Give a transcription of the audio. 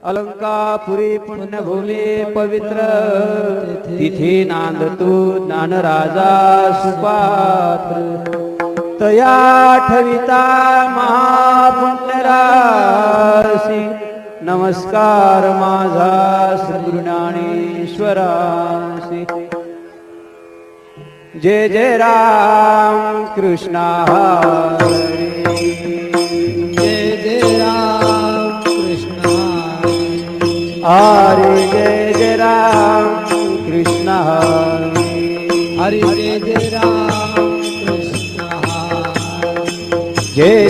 अलंकापुरी पुण्यभूमी पवित्र तिथे नांदतो ज्ञानराजा सुपात्र तया ठविता महापुण्यराशी नमस्कार माझा सद्गुरु ज्ञानेश्वरासी। जय जय राम कृष्ण हरी, जय जय राम कृष्ण हरे जय जय राम कृष्ण हरे, हरे जय जय राम कृष्ण जय